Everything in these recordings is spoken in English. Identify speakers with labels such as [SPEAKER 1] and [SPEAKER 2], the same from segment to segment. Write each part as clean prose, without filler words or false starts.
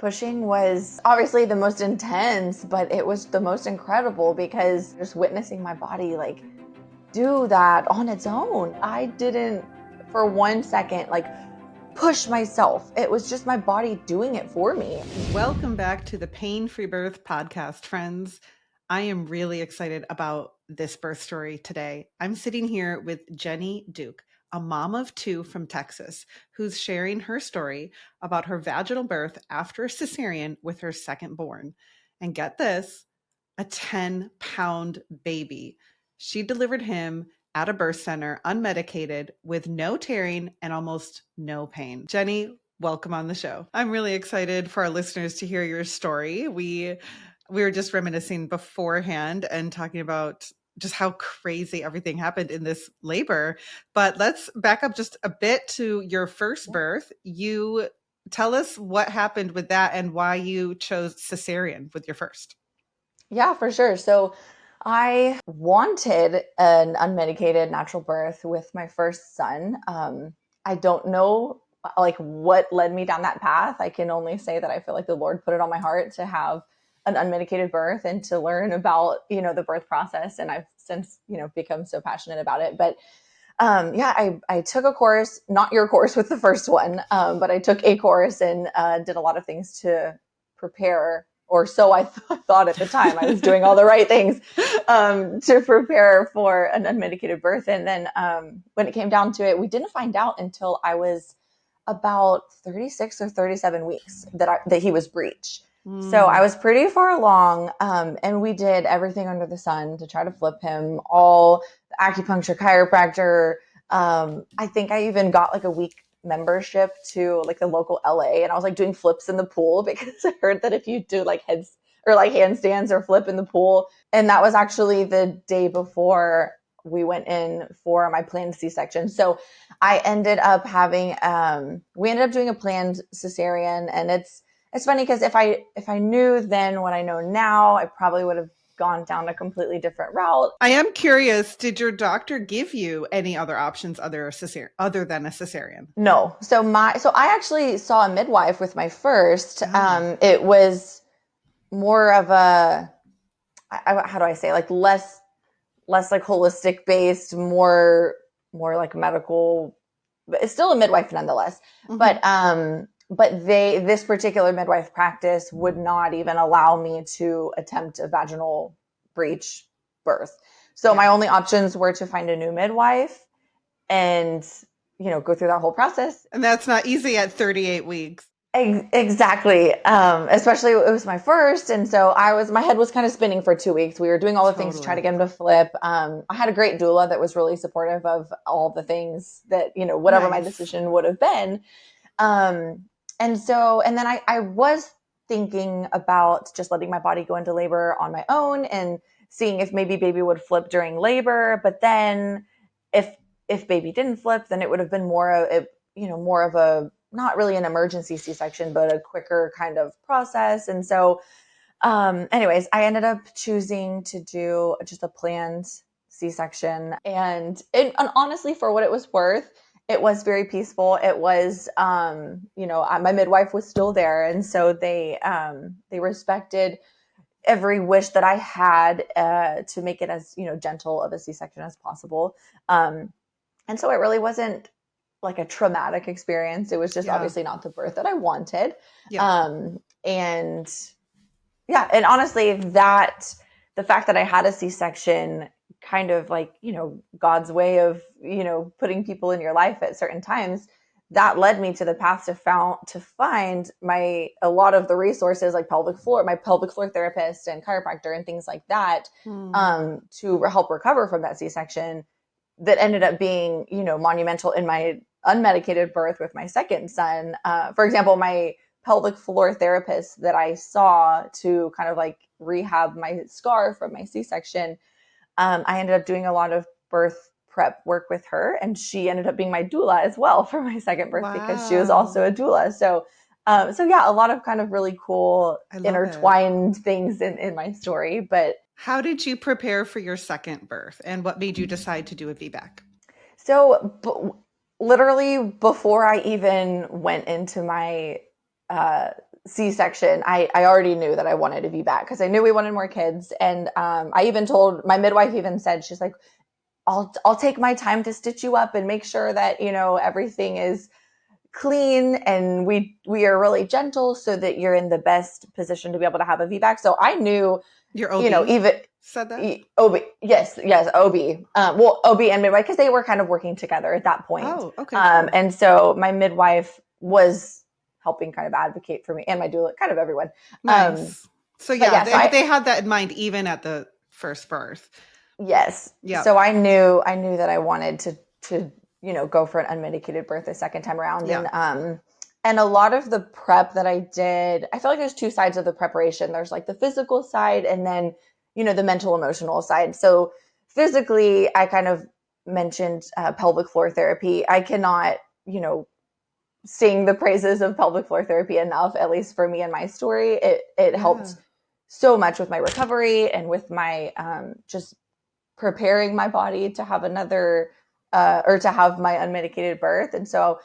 [SPEAKER 1] Pushing was obviously the most intense, but it was the most incredible because just witnessing my body like do that on its own. I didn't for 1 second like push myself. It was just my body doing it for me.
[SPEAKER 2] Welcome back to the Pain-Free Birth podcast, friends. I am really excited about this birth story today. I'm sitting here with Jenny Duke, a mom of two from Texas, who's sharing her story about her vaginal birth after a cesarean with her second born. And get this, a 10-pound baby. She delivered him at a birth center, unmedicated, with no tearing and almost no pain. Jenny, welcome on the show. I'm really excited for our listeners to hear your story. We were just reminiscing beforehand and talking about just how crazy everything happened in this labor. But let's back up just a bit to your first birth. You tell us what happened with that and why you chose cesarean with your first.
[SPEAKER 1] Yeah, for sure. So I wanted an unmedicated natural birth with my first son. I don't know like what led me down that path. I can only say that I feel like the Lord put it on my heart to have an unmedicated birth and to learn about, the birth process. And I've since, become so passionate about it. But I took a course, not your course with the first one, but I took a course and did a lot of things to prepare, or so I thought at the time. I was doing all the right things to prepare for an unmedicated birth. And then when it came down to it, we didn't find out until I was about 36 or 37 weeks that he was breech. So I was pretty far along, and we did everything under the sun to try to flip him, all the acupuncture, chiropractor. I think I even got like a week membership to like the local LA, and I was like doing flips in the pool because I heard that if you do like heads or like handstands or flip in the pool. And that was actually the day before we went in for my planned C-section. So I ended up having, we ended up doing a planned cesarean, and it's funny because if I knew then what I know now, I probably would have gone down a completely different route.
[SPEAKER 2] I am curious, did your doctor give you any other options other than a cesarean?
[SPEAKER 1] No. So I actually saw a midwife with my first. It was more of a, how do I say, like less like holistic based, more like medical, but it's still a midwife nonetheless. Mm-hmm. But this particular midwife practice would not even allow me to attempt a vaginal breech birth. So my only options were to find a new midwife and, go through that whole process.
[SPEAKER 2] And that's not easy at 38 weeks.
[SPEAKER 1] Exactly. Especially it was my first. And so my head was kind of spinning for 2 weeks. We were doing all the things to try to get him to flip. I had a great doula that was really supportive of all the things that, whatever my decision would have been. And then I was thinking about just letting my body go into labor on my own and seeing if maybe baby would flip during labor. But then if baby didn't flip, then it would have been more of a, not really an emergency C-section, but a quicker kind of process. And so, anyways, I ended up choosing to do just a planned C-section. And honestly, for what it was worth, it was very peaceful. It was, my midwife was still there. And so they respected every wish that I had to make it as, gentle of a C-section as possible. And so it really wasn't like a traumatic experience. It was just obviously not the birth that I wanted. And honestly, the fact that I had a C-section kind of like, God's way of, putting people in your life at certain times, that led me to the path to find a lot of the resources like my pelvic floor therapist and chiropractor and things like that, to help recover from that C-section. That ended up being, monumental in my unmedicated birth with my second son. For example, my pelvic floor therapist that I saw to kind of like rehab my scar from my C-section, I ended up doing a lot of birth prep work with her, and she ended up being my doula as well for my second birth because she was also a doula. So a lot of kind of really cool intertwined things in my story. But
[SPEAKER 2] how did you prepare for your second birth, and what made you decide to do a VBAC?
[SPEAKER 1] So literally before I even went into my C-section, I already knew that I wanted a VBAC because I knew we wanted more kids. And I even told my midwife, even said, she's like, I'll take my time to stitch you up and make sure that, everything is clean and we are really gentle so that you're in the best position to be able to have a VBAC. So I knew,
[SPEAKER 2] Your OB
[SPEAKER 1] even
[SPEAKER 2] said that?
[SPEAKER 1] OB, yes, OB. Well, OB and midwife, because they were kind of working together at that point.
[SPEAKER 2] Oh, okay, cool.
[SPEAKER 1] And so my midwife was helping kind of advocate for me, and my doula, kind of everyone.
[SPEAKER 2] Nice. So
[SPEAKER 1] yeah,
[SPEAKER 2] they had that in mind even at the first birth.
[SPEAKER 1] Yes.
[SPEAKER 2] Yeah.
[SPEAKER 1] So I knew that I wanted to go for an unmedicated birth a second time around.
[SPEAKER 2] Yeah.
[SPEAKER 1] And a lot of the prep that I did, I feel like there's two sides of the preparation. There's like the physical side and then, the mental emotional side. So physically, I kind of mentioned pelvic floor therapy. I cannot, sing the praises of pelvic floor therapy enough, at least for me and my story. It helped so much with my recovery and with my just preparing my body to have another or to have my unmedicated birth. And so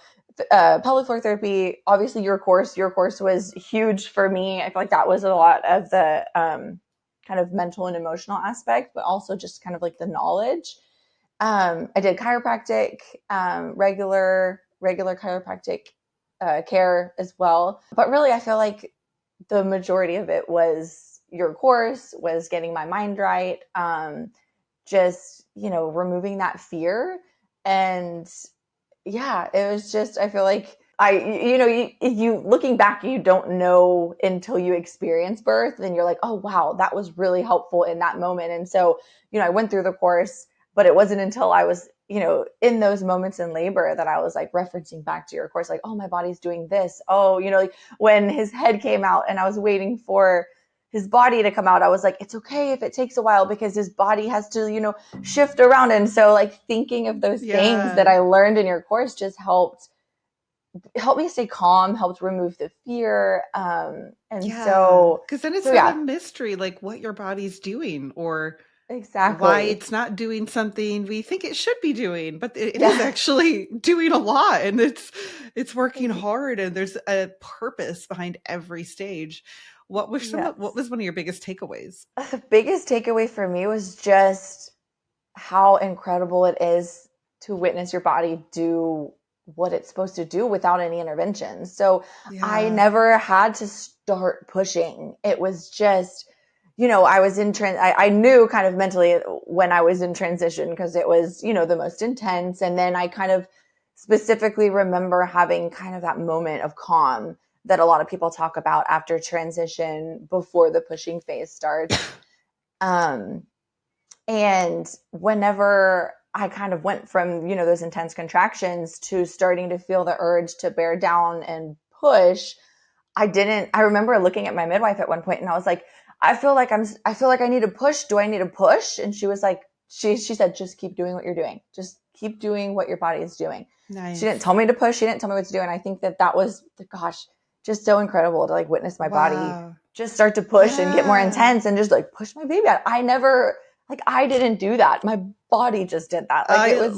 [SPEAKER 1] pelvic floor therapy, obviously your course was huge for me. I feel like that was a lot of the kind of mental and emotional aspect, but also just kind of like the knowledge. I did chiropractic, regular chiropractic care as well. But really, I feel like the majority of it was your course, was getting my mind right, just, removing that fear. And yeah, it was just, I feel like you looking back, you don't know until you experience birth. Then you're like, oh, wow, that was really helpful in that moment. And so, I went through the course, but it wasn't until I was, in those moments in labor that I was like referencing back to your course, like, oh, my body's doing this. Oh, like when his head came out and I was waiting for his body to come out, I was like, it's okay if it takes a while because his body has to, shift around. And so like thinking of those things that I learned in your course just helped me stay calm, helped remove the fear. So
[SPEAKER 2] because then it's not a mystery like what your body's doing or
[SPEAKER 1] exactly
[SPEAKER 2] why it's not doing something we think it should be doing, but it is actually doing a lot, and it's working hard, and there's a purpose behind every stage. What was one of your biggest takeaways?
[SPEAKER 1] The biggest takeaway for me was just how incredible it is to witness your body do what it's supposed to do without any intervention. So I never had to start pushing. It was just, I was I knew kind of mentally when I was in transition because it was, the most intense. And then I kind of specifically remember having kind of that moment of calm that a lot of people talk about after transition before the pushing phase starts. And whenever I kind of went from, those intense contractions to starting to feel the urge to bear down and push, I remember looking at my midwife at one point and I was like, I feel like I need to push. Do I need to push? And she was like, she said, just keep doing what you're doing. Just keep doing what your body is doing.
[SPEAKER 2] Nice.
[SPEAKER 1] She didn't tell me to push. She didn't tell me what to do. And I think that was, gosh, just so incredible to like witness my body just start to push and get more intense and just like push my baby out. I didn't do that. My body just did that. Like it was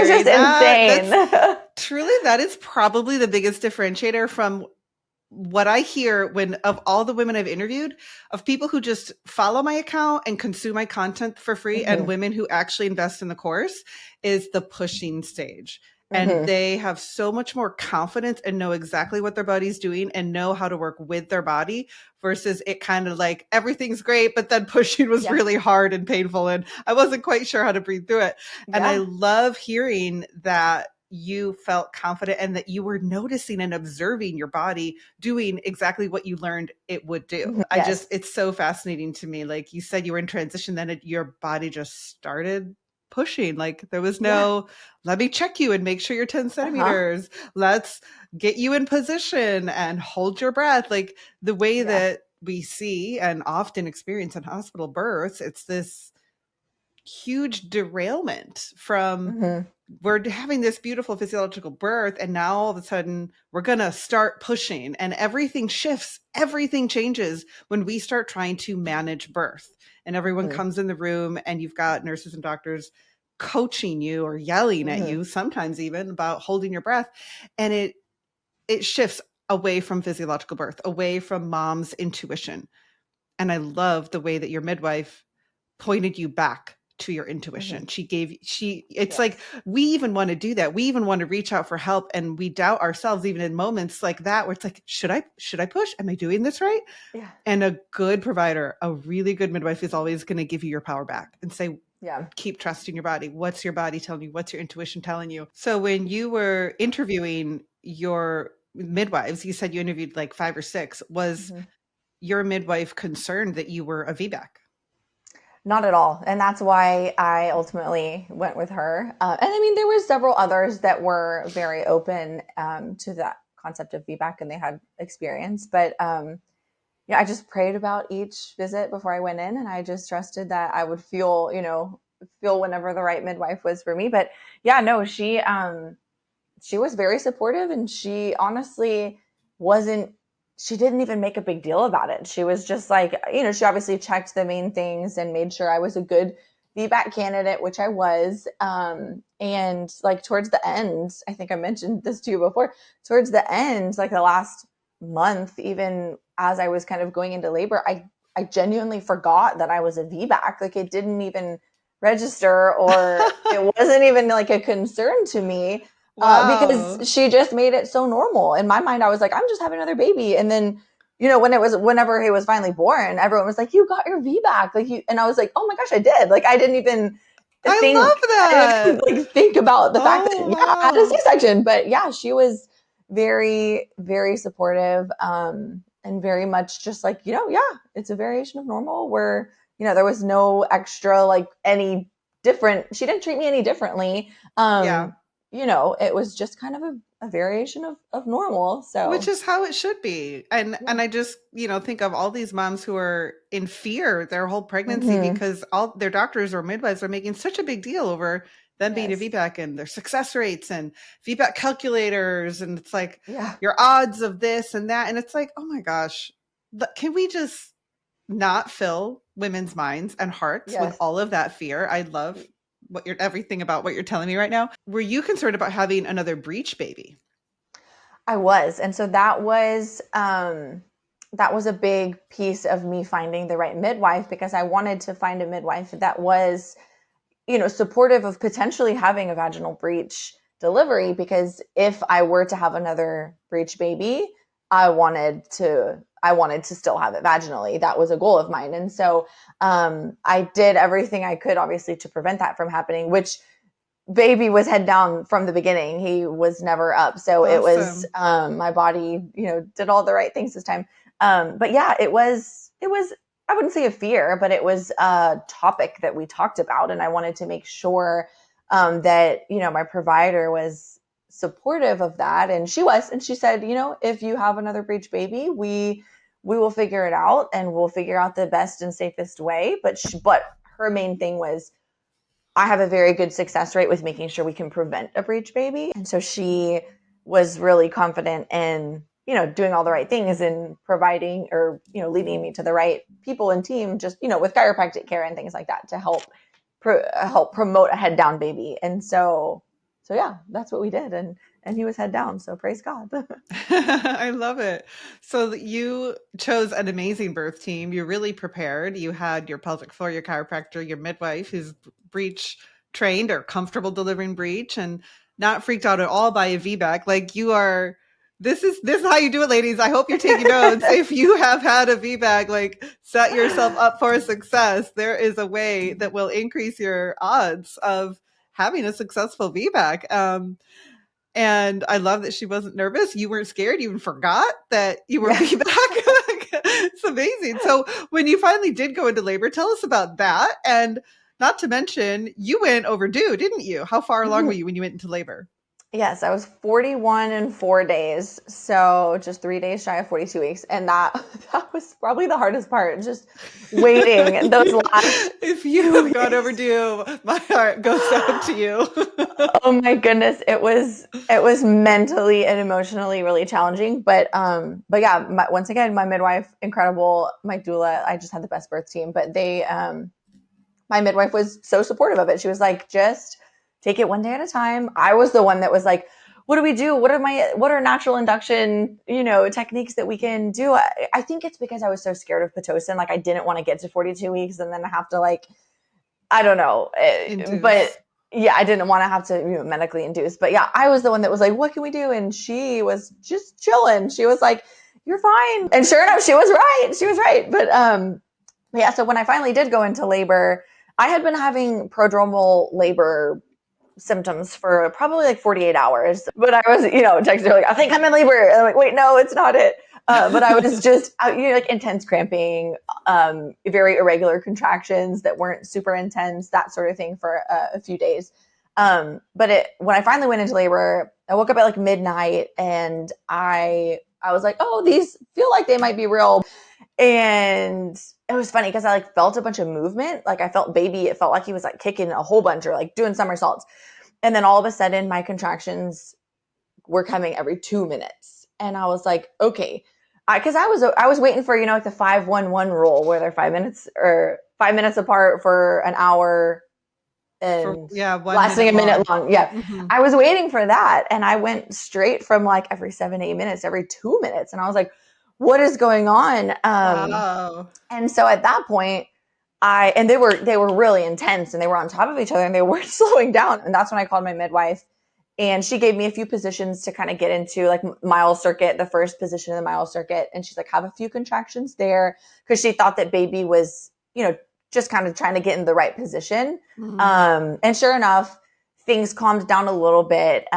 [SPEAKER 1] just insane.
[SPEAKER 2] Truly, that is probably the biggest differentiator from what I hear of all the women I've interviewed, of people who just follow my account and consume my content for free and women who actually invest in the course, is the pushing stage. And they have so much more confidence and know exactly what their body's doing and know how to work with their body versus it kind of like everything's great, but then pushing was really hard and painful. And I wasn't quite sure how to breathe through it. And I love hearing that you felt confident and that you were noticing and observing your body doing exactly what you learned it would do. It's so fascinating to me. Like you said, you were in transition, then your body just started pushing. Like there was no, let me check you and make sure you're 10 centimeters. Let's get you in position and hold your breath. Like the way that we see and often experience in hospital births, it's this huge derailment from we're having this beautiful physiological birth and now all of a sudden we're going to start pushing and everything shifts, everything changes when we start trying to manage birth and everyone comes in the room and you've got nurses and doctors coaching you or yelling at you sometimes even about holding your breath, and it shifts away from physiological birth, away from mom's intuition. And I love the way that your midwife pointed you back to your intuition. It's like, we even want to do that. We even want to reach out for help, and we doubt ourselves even in moments like that, where it's like, should I push? Am I doing this right?
[SPEAKER 1] Yeah.
[SPEAKER 2] And a good provider, a really good midwife, is always going to give you your power back and say, keep trusting your body. What's your body telling you? What's your intuition telling you? So when you were interviewing your midwives, you said you interviewed like 5 or 6. Was your midwife concerned that you were a VBAC?
[SPEAKER 1] Not at all. And that's why I ultimately went with her. And I mean, there were several others that were very open to that concept of VBAC, and they had experience. But I just prayed about each visit before I went in, and I just trusted that I would feel whenever the right midwife was for me. But yeah, no, she was very supportive, and she honestly she didn't even make a big deal about it. She was just like, she obviously checked the main things and made sure I was a good VBAC candidate, which I was. And like towards the end, I think I mentioned this to you before, towards the end, like the last month, even as I was kind of going into labor, I genuinely forgot that I was a VBAC. Like it didn't even register, or it wasn't even like a concern to me. Because she just made it so normal. In my mind, I was like, I'm just having another baby. And then, whenever he was finally born, everyone was like, you got your VBAC. And I was like, oh my gosh, I did. Like, I didn't even
[SPEAKER 2] love that.
[SPEAKER 1] I didn't even think about the fact that I had a C-section. But yeah, she was very, very supportive, and very much just like, it's a variation of normal, where, there was no extra, like any different. She didn't treat me any differently. It was just kind of a variation of normal. So,
[SPEAKER 2] which is how it should be. And I just, think of all these moms who are in fear their whole pregnancy because all their doctors or midwives are making such a big deal over them being a VBAC and their success rates and VBAC calculators. And it's like your odds of this and that. And it's like, oh my gosh, can we just not fill women's minds and hearts with all of that fear? I love everything about what you're telling me right now. Were you concerned about having another breech baby?
[SPEAKER 1] I was. And so that was a big piece of me finding the right midwife, because I wanted to find a midwife that was, supportive of potentially having a vaginal breech delivery, because if I were to have another breech baby, I wanted to still have it vaginally. That was a goal of mine. And so I did everything I could, obviously, to prevent that from happening, which baby was head down from the beginning. He was never up. So It was, my body, did all the right things this time. But yeah, it was, I wouldn't say a fear, but it was a topic that we talked about. And I wanted to make sure that, my provider was supportive of that. And she was, and she said, if you have another breech baby, we will figure it out, and we'll figure out the best and safest way. But her main thing was, I have a very good success rate with making sure we can prevent a breech baby. And so she was really confident in, doing all the right things and providing, or, leading me to the right people and team, just, with chiropractic care and things like that, to help promote a head down baby. And so yeah, that's what we did. And he was head down. So praise God.
[SPEAKER 2] I love it. So you chose an amazing birth team. You're really prepared. You had your pelvic floor, your chiropractor, your midwife who's breech trained or comfortable delivering breech, and not freaked out at all by a VBAC. Like you are, this is how you do it, ladies. I hope you're taking notes. If you have had a VBAC, like set yourself up for success. There is a way that will increase your odds of having a successful VBAC. And I love that she wasn't nervous. You weren't scared. You even forgot that you were VBAC. It's amazing. So when you finally did go into labor, tell us about that. And not to mention, you went overdue, didn't you? How far along were you when you went into labor?
[SPEAKER 1] Yes, I was 41 in 4 days. So just 3 days shy of 42 weeks. And that was probably the hardest part, just waiting those last.
[SPEAKER 2] If you have gone overdue, my heart goes out to you.
[SPEAKER 1] Oh my goodness. It was mentally and emotionally really challenging. But yeah, once again, my midwife, incredible. My doula, I just had the best birth team, but my midwife was so supportive of it. She was like, just take it one day at a time. I was the one that was like, what do we do? What are natural induction, techniques that we can do? I think it's because I was so scared of Pitocin. Like I didn't want to get to 42 weeks and then have to like, I don't know. But
[SPEAKER 2] Induce.
[SPEAKER 1] yeah, I didn't want to have to medically induce. But yeah, I was the one that was like, what can we do? And she was just chilling. She was like, you're fine. And sure enough, she was right. She was right. But yeah, so when I finally did go into labor, I had been having prodromal labor symptoms for probably like 48 hours. But I was, texting her like, I think I'm in labor. And I'm like, wait, no, it's not it. But I was just, like intense cramping, very irregular contractions that weren't super intense, that sort of thing for a few days. But when I finally went into labor, I woke up at like midnight and I was like, oh, these feel like they might be real. And it was funny because I like felt a bunch of movement. Like I felt baby, it felt like he was like kicking a whole bunch or like doing somersaults. And then all of a sudden my contractions were coming every 2 minutes. And I was like, okay. Cause I was waiting for, like the 5-1-1 rule where they're 5 minutes or 5 minutes apart for an hour and lasting a minute long. Yeah.
[SPEAKER 2] Mm-hmm.
[SPEAKER 1] I was waiting for that. And I went straight from like every 7-8 minutes, every 2 minutes. And I was like, what is going on?
[SPEAKER 2] Wow.
[SPEAKER 1] And so at that point, and they were really intense and they were on top of each other and they weren't slowing down. And that's when I called my midwife and she gave me a few positions to kind of get into, like mile circuit, the first position in the mile circuit. And she's like, have a few contractions there, because she thought that baby was, just kind of trying to get in the right position.
[SPEAKER 2] Mm-hmm.
[SPEAKER 1] And sure enough, things calmed down a little bit,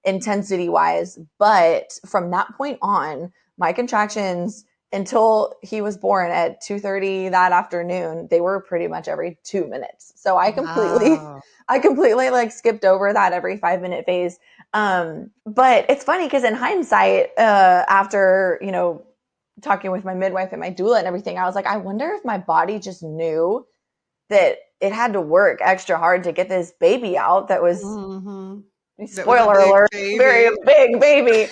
[SPEAKER 1] intensity wise. But from that point on, my contractions until he was born at 2:30 that afternoon, they were pretty much every 2 minutes. So
[SPEAKER 2] Wow.
[SPEAKER 1] I completely like skipped over that every 5 minute phase. But it's funny because in hindsight, after, talking with my midwife and my doula and everything, I was like, I wonder if my body just knew that it had to work extra hard to get this baby out that was,
[SPEAKER 2] Mm-hmm. That was a
[SPEAKER 1] spoiler
[SPEAKER 2] big
[SPEAKER 1] alert, very
[SPEAKER 2] baby.
[SPEAKER 1] big baby.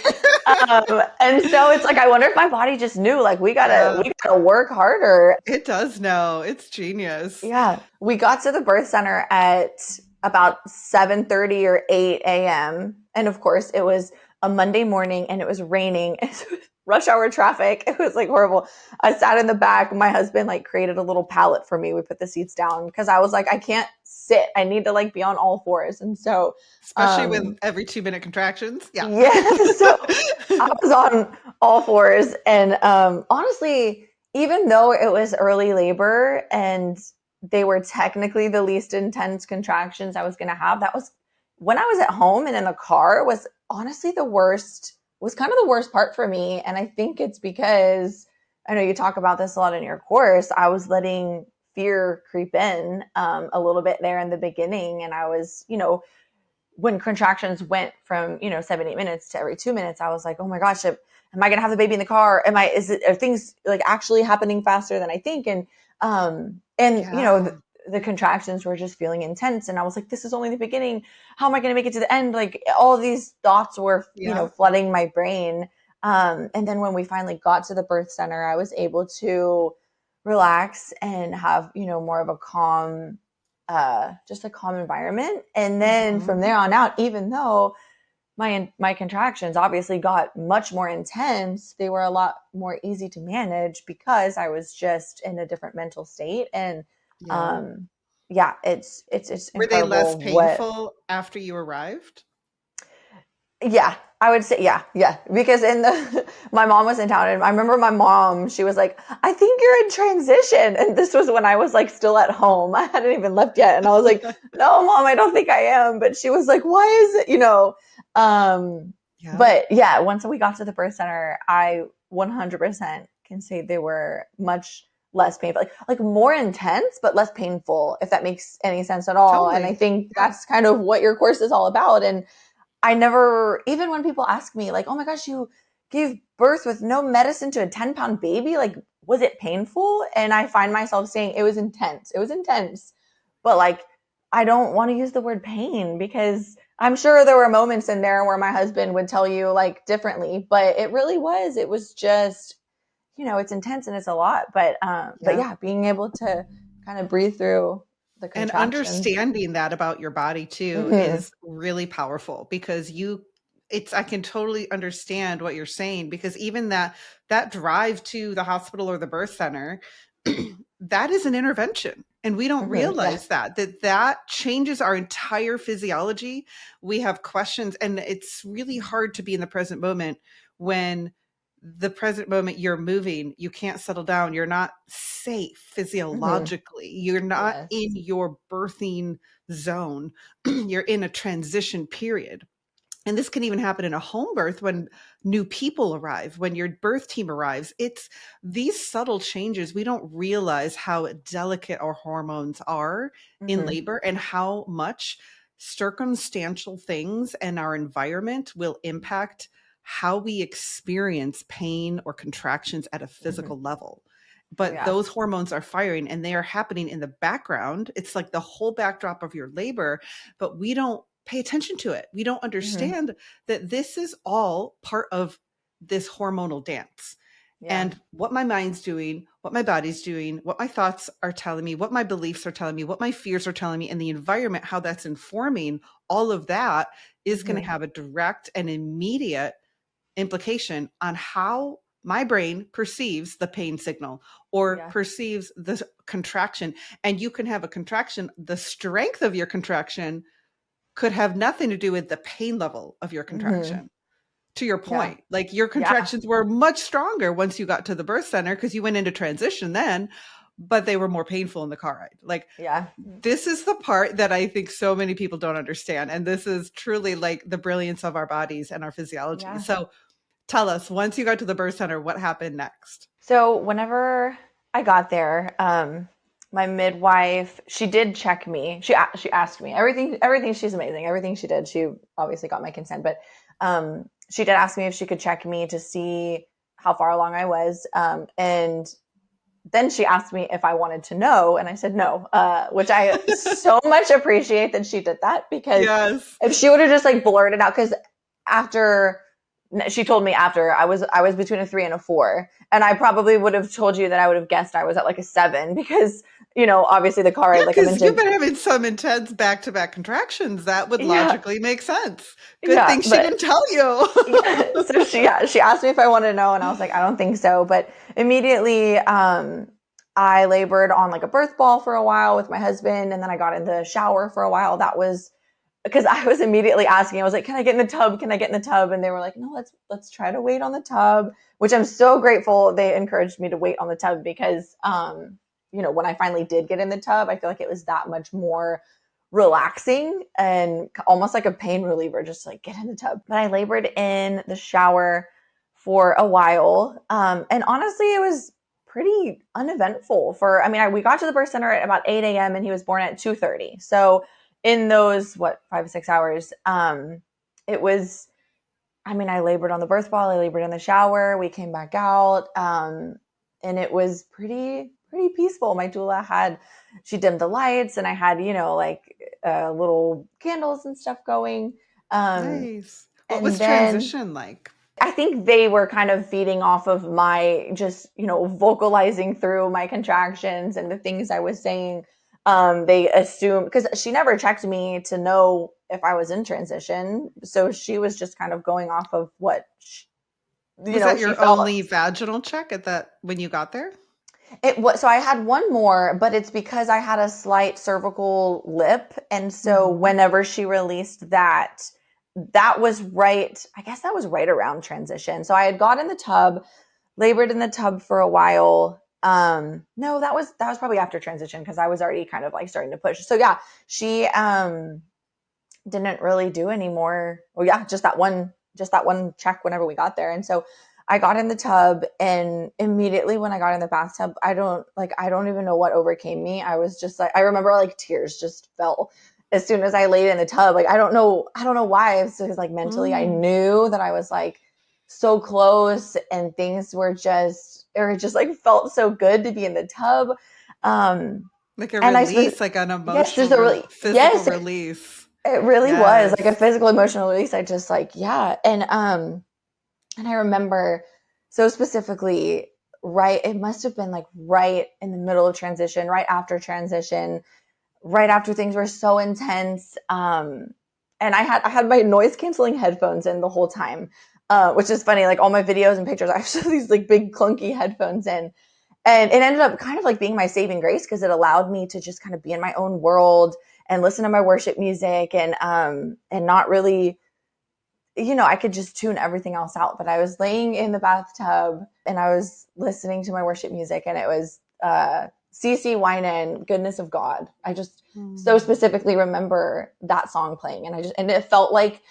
[SPEAKER 1] And so it's like, I wonder if my body just knew, like, we
[SPEAKER 2] Yeah,
[SPEAKER 1] gotta work harder.
[SPEAKER 2] it does know. It's genius.
[SPEAKER 1] Yeah. We got to the birth center at about 7:30 or 8 a.m. And of course it was a Monday morning and it was raining. It was rush hour traffic. It was like horrible. I sat in the back. My husband like created a little pallet for me. We put the seats down because I was like, I can't sit. I need to like be on all fours. And so,
[SPEAKER 2] Especially with every 2-minute contractions. Yeah.
[SPEAKER 1] yeah, so I was on all fours. And honestly, even though it was early labor and they were technically the least intense contractions I was going to have, that was when I was at home and in the car was honestly was kind of the worst part for me. And I think it's because I know you talk about this a lot in your course. I was letting fear creep in a little bit there in the beginning. And I was, when contractions went from 7-8 minutes to every 2 minutes, I was like, oh my gosh, am I gonna have the baby in the car? Are things like actually happening faster than I think? And
[SPEAKER 2] Yeah.
[SPEAKER 1] the contractions were just feeling intense, and I was like, this is only the beginning. How am I gonna make it to the end? Like all of these thoughts were
[SPEAKER 2] Yeah.
[SPEAKER 1] flooding my brain. And then when we finally got to the birth center, I was able to relax and have more of a calm, just a calm environment. And then from
[SPEAKER 2] Mm-hmm.
[SPEAKER 1] there on out, even though my contractions obviously got much more intense, they were a lot more easy to manage because I was just in a different mental state. And
[SPEAKER 2] Yeah.
[SPEAKER 1] um, yeah, it's
[SPEAKER 2] Were they less
[SPEAKER 1] incredible what.
[SPEAKER 2] painful after you arrived?
[SPEAKER 1] Yeah, I would say yeah. Because my mom was in town, and I remember my mom. She was like, "I think you're in transition," and this was when I was like still at home. I hadn't even left yet, and I was like, "No, mom, I don't think I am." But she was like, "Why is it?" Um,
[SPEAKER 2] Yeah.
[SPEAKER 1] but yeah, once we got to the birth center, I 100% can say they were much less painful, like more intense, but less painful, if that makes any sense at all. And I
[SPEAKER 2] Totally.
[SPEAKER 1] think
[SPEAKER 2] Yeah.
[SPEAKER 1] that's kind of what your course is all about. And I never, even when people ask me, like, oh my gosh, you gave birth with no medicine to a 10-pound baby, like, was it painful? And I find myself saying it was intense. It was intense. But like, I don't want to use the word pain because I'm sure there were moments in there where my husband would tell you like differently, but it was just, it's intense and it's a lot. But
[SPEAKER 2] Yeah.
[SPEAKER 1] yeah, being able to kind of breathe through the
[SPEAKER 2] And
[SPEAKER 1] contractions.
[SPEAKER 2] understanding that about your body too
[SPEAKER 1] Mm-hmm.
[SPEAKER 2] is really powerful because you I can totally understand what you're saying, because even that drive to the hospital or the birth center, that is an intervention. And we don't
[SPEAKER 1] Yeah.
[SPEAKER 2] realize that changes our entire physiology. We have questions, and it's really hard to be in the present moment when the present moment you're moving, you can't settle down. You're not safe physiologically. You're not
[SPEAKER 1] Yes.
[SPEAKER 2] in your birthing zone. You're in a transition period. And this can even happen in a home birth when new people arrive, when your birth team arrives. It's these subtle changes. We don't realize how delicate our hormones are in labor, and how much circumstantial things and our environment will impact how we experience pain or contractions at a physical level. But those hormones are firing, and they are happening in the background. It's like the whole backdrop of your labor, but we don't pay attention to it. We don't understand that this is all part of this hormonal dance.
[SPEAKER 1] Yeah.
[SPEAKER 2] And what my mind's doing, what my body's doing, what my thoughts are telling me, what my beliefs are telling me, what my fears are telling me, and the environment, how that's informing all of that is going to have a direct and immediate implication on how my brain perceives the pain signal or perceives the contraction. And you can have a contraction. The strength of your contraction could have nothing to do with the pain level of your contraction. To your point, like your contractions were much stronger once you got to the birth center because you went into transition then, but they were more painful in the car ride. Like, this is the part that I think so many people don't understand. And this is truly like the brilliance of our bodies and our physiology. So tell us, once you got to the birth center, what happened next?
[SPEAKER 1] So whenever I got there, my midwife, she did check me. She asked me everything. She's amazing. Everything she did, she obviously got my consent, but she did ask me if she could check me to see how far along I was. And then she asked me if I wanted to know, and I said no, which I so much appreciate that she did that, because if she would have just like blurted out, because after she told me after I was between a 3 and a 4, and I probably would have told you that I would have guessed I was at like a 7, because obviously the car ride, like I mentioned,
[SPEAKER 2] you've been having some intense back-to-back contractions. That would logically make sense. Good thing she didn't tell you.
[SPEAKER 1] So she asked me if I wanted to know, and I was like, I don't think so. But immediately I labored on like a birth ball for a while with my husband, and then I got in the shower for a while. That was because I was immediately asking, I was like, can I get in the tub? Can I get in the tub? And they were like, no, let's try to wait on the tub, which I'm so grateful they encouraged me to wait on the tub, because, when I finally did get in the tub, I feel like it was that much more relaxing and almost like a pain reliever, just like get in the tub. But I labored in the shower for a while. And honestly, it was pretty uneventful we got to the birth center at about 8 a.m. and he was born at 2:30. So in those 5-6 hours, it was, I labored on the birth ball, I labored in the shower, we came back out, and it was pretty peaceful. My doula she dimmed the lights, and I had little candles and stuff going.
[SPEAKER 2] Nice. What was transition like?
[SPEAKER 1] I think they were kind of feeding off of my just vocalizing through my contractions and the things I was saying. They assumed, because she never checked me to know if I was in transition, so she was just kind of going off of what
[SPEAKER 2] was that your only vaginal check when you got there?
[SPEAKER 1] It was. So I had one more, but it's because I had a slight cervical lip, and so whenever she released that was right. I guess that was right around transition. So I had got in the tub, labored in the tub for a while. No, that was probably after transition, because I was already kind of like starting to push. So yeah, she didn't really do any more. Well, yeah, just that one check whenever we got there. And so I got in the tub, and immediately when I got in the bathtub, I don't even know what overcame me. I was just like, I remember like tears just fell as soon as I laid in the tub. Like, I don't know why. It's because like mentally I knew that I was like so close, and things were just, it just like felt so good to be in the tub.
[SPEAKER 2] Like a release, like an emotional, physical release.
[SPEAKER 1] It really was like a physical, emotional release. I just like, and I remember so specifically, it must have been like right in the middle of transition, right after transition, right after things were so intense. and I had my noise canceling headphones in the whole time, which is funny. Like all my videos and pictures, I have these like big clunky headphones in, and it ended up kind of like being my saving grace because it allowed me to just kind of be in my own world and listen to my worship music and not really, I could just tune everything else out. But I was laying in the bathtub and I was listening to my worship music, and it was CC Winan, Goodness of God. I just so specifically remember that song playing, and it felt like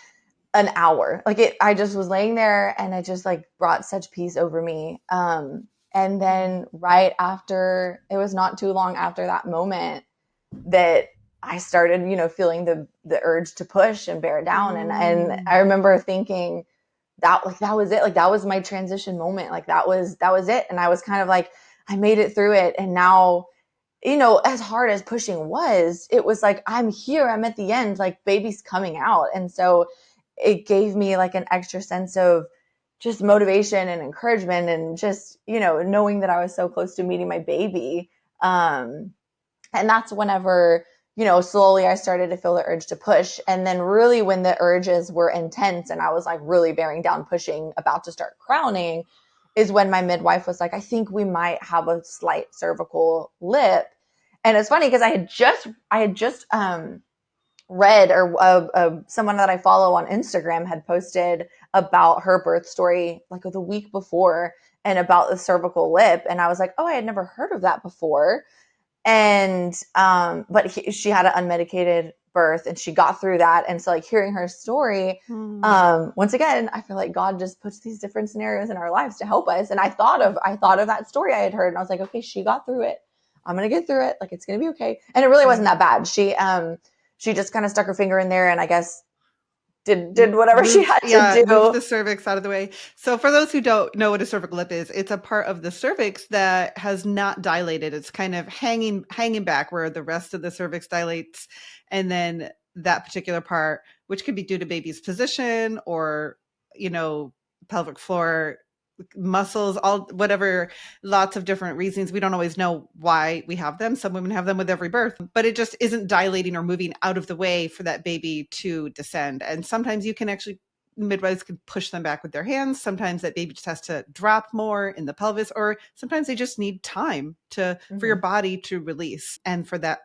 [SPEAKER 1] an hour. I just was laying there, and it just like brought such peace over me. And then right after, it was not too long after that moment that I started, feeling the urge to push and bear down. And I remember thinking that was it. Like that was my transition moment. Like that was it. And I was kind of like, I made it through it. And now, as hard as pushing was, it was like, I'm here, I'm at the end, like baby's coming out. And so it gave me like an extra sense of just motivation and encouragement, and just, knowing that I was so close to meeting my baby. And that's whenever, slowly I started to feel the urge to push. And then really when the urges were intense and I was like really bearing down, pushing, about to start crowning, is when my midwife was like, I think we might have a slight cervical lip. And it's funny because I had just read, or someone that I follow on Instagram had posted about her birth story like the week before, and about the cervical lip. And I was like, oh, I had never heard of that before. And but she had an unmedicated birth, and she got through that. And so like hearing her story, once again, I feel like God just puts these different scenarios in our lives to help us. And I thought of that story I had heard, and I was like, okay, she got through it, I'm gonna get through it, like it's gonna be okay. And it really wasn't that bad. She just kind of stuck her finger in there, and I guess did whatever she had to do.
[SPEAKER 2] Move the cervix out of the way. So for those who don't know what a cervical lip is, it's a part of the cervix that has not dilated. It's kind of hanging back where the rest of the cervix dilates. And then that particular part, which could be due to baby's position or, pelvic floor muscles, whatever, lots of different reasons. We don't always know why we have them. Some women have them with every birth, but it just isn't dilating or moving out of the way for that baby to descend. And sometimes midwives can push them back with their hands. Sometimes that baby just has to drop more in the pelvis, or sometimes they just need time for your body to release, and for that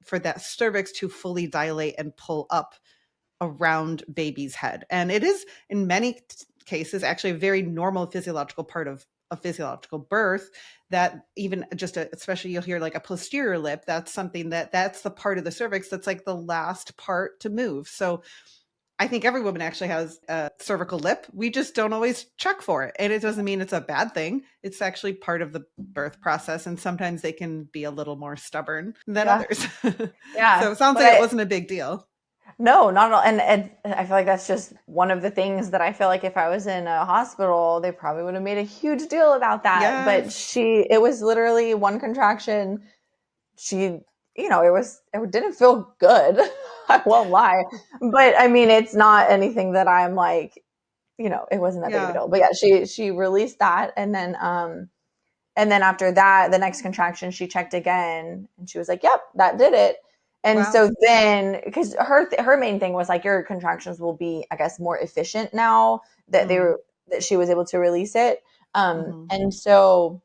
[SPEAKER 2] for that cervix to fully dilate and pull up around baby's head. And it is, in many cases, actually a very normal physiological part of a physiological birth, that even especially you'll hear like a posterior lip. That's something that's the part of the cervix that's like the last part to move. So I think every woman actually has a cervical lip. We just don't always check for it. And it doesn't mean it's a bad thing. It's actually part of the birth process. And sometimes they can be a little more stubborn than others.
[SPEAKER 1] Yeah.
[SPEAKER 2] So it sounds like it wasn't a big deal.
[SPEAKER 1] No, not at all. And I feel like that's just one of the things that I feel like if I was in a hospital, they probably would have made a huge deal about that. Yes. But it was literally one contraction. It didn't feel good. I won't lie. But I mean, it's not anything that I'm like, it wasn't that big of a deal. But yeah, she released that. And then after that, the next contraction, she checked again, and she was like, yep, that did it. And so then, because her main thing was like, your contractions will be, I guess, more efficient now that that she was able to release it. And so,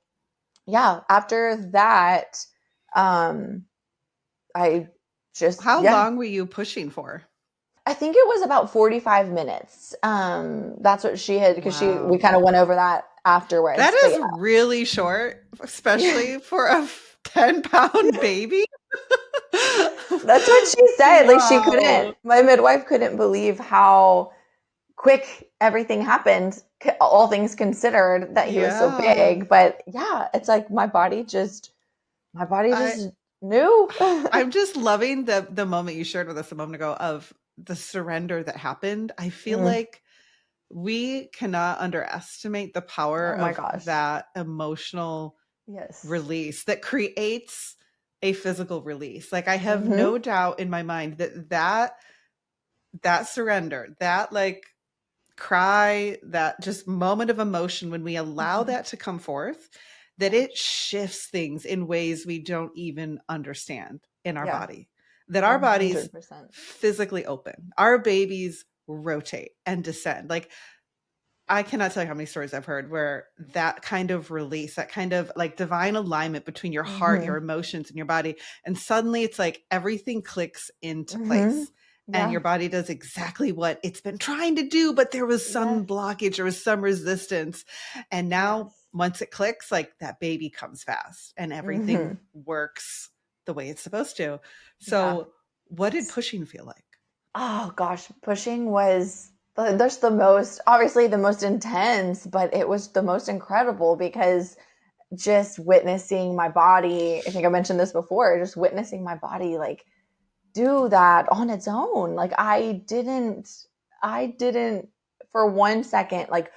[SPEAKER 1] yeah, after that, I just,
[SPEAKER 2] how long were you pushing for?
[SPEAKER 1] I think it was about 45 minutes. That's what she had, because we kind of went over that afterwards.
[SPEAKER 2] That is really short, especially for a 10-pound baby.
[SPEAKER 1] That's what she said. Wow. Like my midwife couldn't believe how quick everything happened, all things considered, that he was so big. But yeah, it's like my body just knew.
[SPEAKER 2] I'm just loving the moment you shared with us a moment ago of the surrender that happened. I feel like we cannot underestimate the power of that emotional release that creates a physical release. Like I have no doubt in my mind that surrender, that like cry, that just moment of emotion, when we allow that to come forth, that it shifts things in ways we don't even understand in our body. that our bodies
[SPEAKER 1] 100%.
[SPEAKER 2] physically open. Our babies rotate and descend. Like, I cannot tell you how many stories I've heard where that kind of release, that kind of like divine alignment between your heart, your emotions, and your body. And suddenly it's like everything clicks into place. And
[SPEAKER 1] Yeah.
[SPEAKER 2] your body does exactly what it's been trying to do, but there was some blockage, there was some resistance. And now once it clicks, like that baby comes fast and everything works the way it's supposed to. So what did pushing feel like?
[SPEAKER 1] Oh gosh, pushing was there's the most, obviously the most intense, but it was the most incredible because just witnessing my body, I think I mentioned this before, just witnessing my body like do that on its own. Like I didn't for 1 second like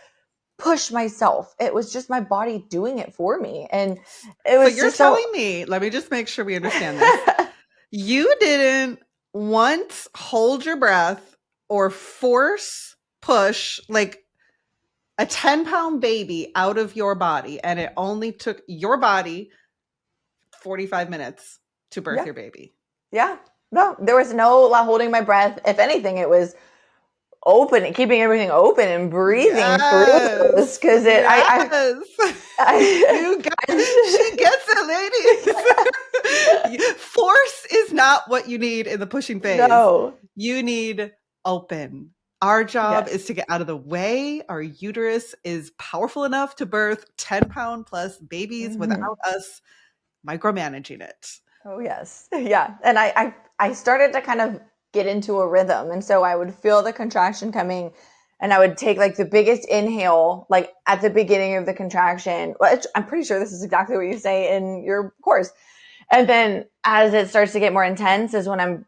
[SPEAKER 1] push myself. It was just my body doing it for me. And it
[SPEAKER 2] So
[SPEAKER 1] was
[SPEAKER 2] you're
[SPEAKER 1] just so
[SPEAKER 2] telling me, let me just make sure we understand this. You didn't once hold your breath or force push like a 10-pound baby out of your body, and it only took your body 45 minutes to birth your baby.
[SPEAKER 1] Yeah. No, there was no holding my breath. If anything, it was open, keeping everything open and breathing through this because
[SPEAKER 2] she gets it, ladies. Force is not what you need in the pushing phase.
[SPEAKER 1] No.
[SPEAKER 2] You need open. Our job is to get out of the way. Our uterus is powerful enough to birth 10-pound plus babies without us micromanaging it.
[SPEAKER 1] Oh, yes. Yeah. And I started to kind of get into a rhythm. And so I would feel the contraction coming and I would take like the biggest inhale, like at the beginning of the contraction. I'm pretty sure this is exactly what you say in your course. And then as it starts to get more intense is when I'm,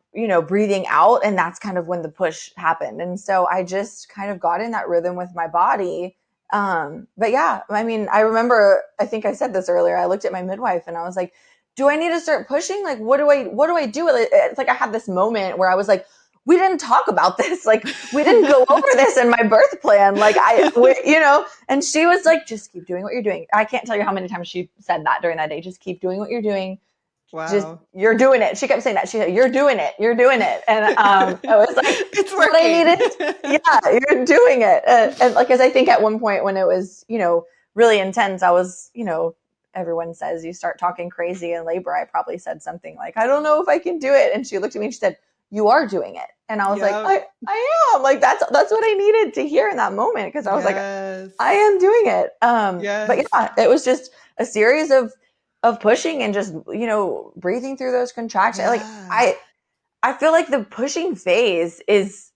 [SPEAKER 1] breathing out. And that's kind of when the push happened. And so I just kind of got in that rhythm with my body. But yeah, I mean, I remember, I think I said this earlier. I looked at my midwife and I was like, do I need to start pushing? Like, what do I do? It's like I had this moment where I was like, we didn't talk about this. Like, we didn't go over this in my birth plan. Like, and she was like, just keep doing what you're doing. I can't tell you how many times she said that during that day. Just keep doing what you're doing.
[SPEAKER 2] Wow.
[SPEAKER 1] Just, you're doing it. She kept saying that. She said, you're doing it. You're doing it. And I was like,
[SPEAKER 2] it's
[SPEAKER 1] working. What I needed. Yeah, you're doing it. And like, cause I think at one point when it was, really intense, I was, everyone says you start talking crazy in labor. I probably said something like, I don't know if I can do it. And she looked at me and she said, you are doing it. And I was like, I am. Like, that's what I needed to hear in that moment. Cause I was like, I am doing it. But yeah, it was just a series of pushing and just, breathing through those contractions. Like I feel like the pushing phase is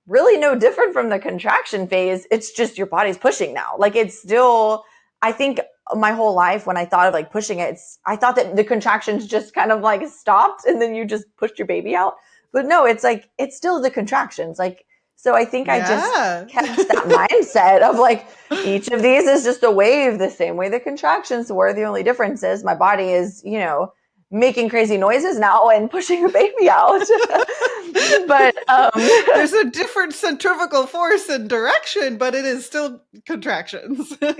[SPEAKER 1] really no different from the contraction phase. It's just your body's pushing now. Like it's still, I think my whole life when I thought of like pushing it, I thought that the contractions just kind of like stopped and then you just pushed your baby out. But no, it's like, it's still the contractions. Like, so I think I just kept that mindset of like, each of these is just a wave the same way the contractions were. The only difference is my body is, making crazy noises now and pushing a baby out. But
[SPEAKER 2] there's a different centrifugal force and direction, but it is still contractions that